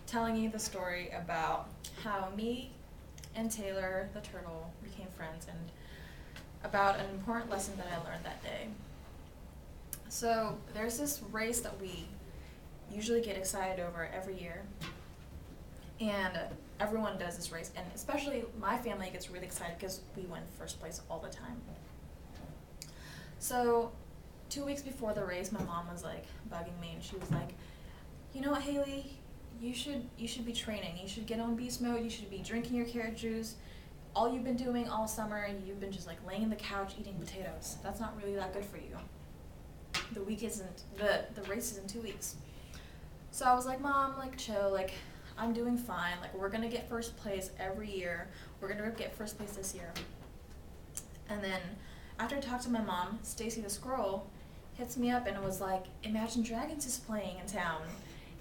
telling you the story about how me and Taylor, the turtle, became friends, and about an important lesson that I learned that day. So there's this race that we usually get excited over every year, and everyone does this race, and especially my family gets really excited because we win first place all the time. So 2 weeks before the race, my mom was like bugging me, and she was like, you know what, Haley, you should be training. You should get on beast mode. You should be drinking your carrot juice. All you've been doing all summer, you've been just like laying in the couch eating potatoes. That's not really that good for you. The race is in 2 weeks. So I was like, Mom, like chill, like I'm doing fine. Like we're gonna get first place every year. We're gonna get first place this year. And then after I talked to my mom, Stacy the squirrel hits me up and was like, Imagine Dragons is playing in town.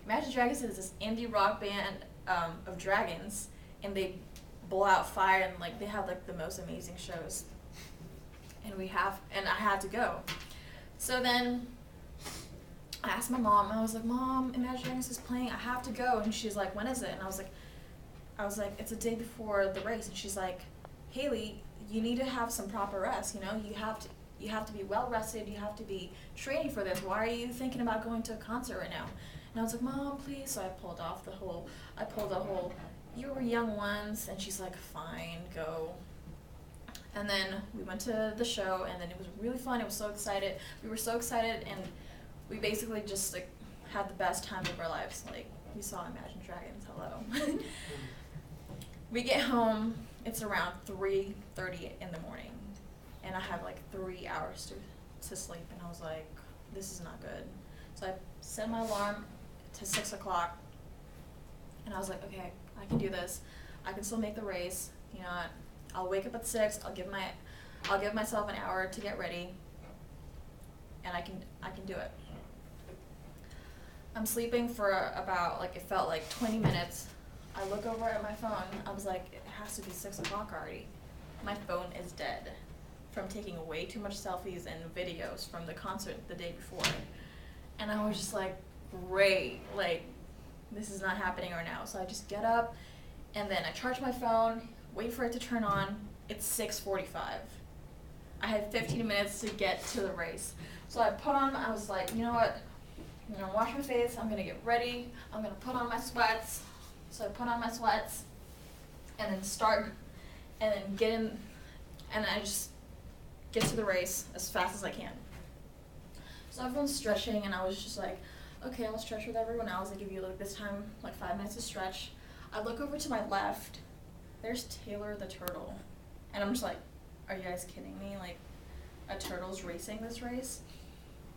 Imagine Dragons is this indie rock band of dragons, and they blow out fire, and like they have like the most amazing shows. And I had to go. So then I asked my mom, I was like, Mom, Imagine Dragons is playing, I have to go. And she's like, when is it? And I was like, it's a day before the race. And she's like, Haley, you need to have some proper rest, you know? You have to be well rested, you have to be training for this. Why are you thinking about going to a concert right now? And I was like, Mom, please. So I pulled the whole, you were young once. And she's like, fine, go. And then we went to the show, and then it was really fun. It was so excited. We were so excited, and we basically just like had the best time of our lives. Like we saw Imagine Dragons. Hello. We get home. It's around 3:30 in the morning, and I have like 3 hours to sleep. And I was like, this is not good. So I set my alarm to 6 o'clock, and I was like, okay, I can do this. I can still make the race. You know what? I'll wake up at 6. I'll give myself an hour to get ready, and I can do it. I'm sleeping for about it felt like 20 minutes. I look over at my phone. I was like, it has to be 6 o'clock already. My phone is dead from taking way too much selfies and videos from the concert the day before. And I was just like, great, like this is not happening right now. So I just get up, and then I charge my phone, wait for it to turn on. It's 6:45. I had 15 minutes to get to the race. So I was like, you know what? I'm gonna wash my face, I'm gonna get ready, I'm gonna put on my sweats. So I put on my sweats, and then get in, and I just get to the race as fast as I can. So everyone's stretching, and I was just like, okay, I'll stretch with everyone else. I give you like this time, like 5 minutes to stretch. I look over to my left, there's Taylor the turtle. And I'm just like, are you guys kidding me? Like, a turtle's racing this race?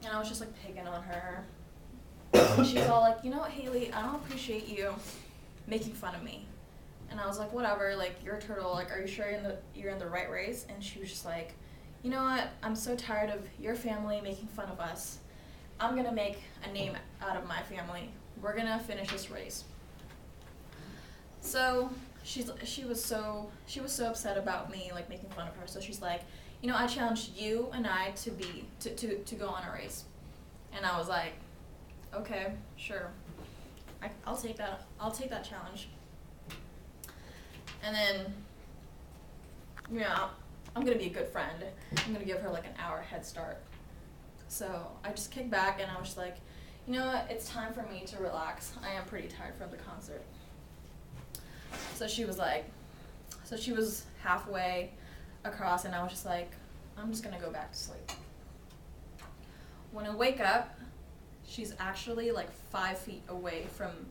And I was just like picking on her. And she's all like, you know what, Haley, I don't appreciate you making fun of me. And I was like, whatever, like, you're a turtle, like, are you sure you're in the right race? And she was just like, you know what, I'm so tired of your family making fun of us. I'm gonna make a name out of my family. We're gonna finish this race. So she was so upset about me like making fun of her. So she's like, you know, I challenged you and I to go on a race. And I was like, okay, sure. I'll take that. I'll take that challenge. And then, you know, I'm gonna be a good friend. I'm gonna give her like an hour head start. So I just kicked back, and I was like, you know what, it's time for me to relax. I am pretty tired from the concert. So she was halfway across, and I was just like, I'm just gonna go back to sleep. When I wake up, she's actually like 5 feet away from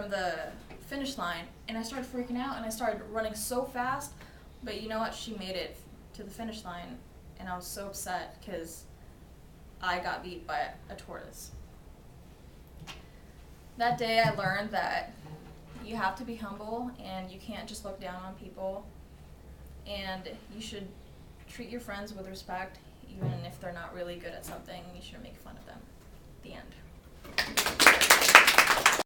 the finish line, and I started freaking out, and I started running so fast, but you know what, she made it to the finish line, and I was so upset because I got beat by a tortoise. That day I learned that you have to be humble, and you can't just look down on people, and you should treat your friends with respect, even if they're not really good at something. You shouldn't make fun of them. The end.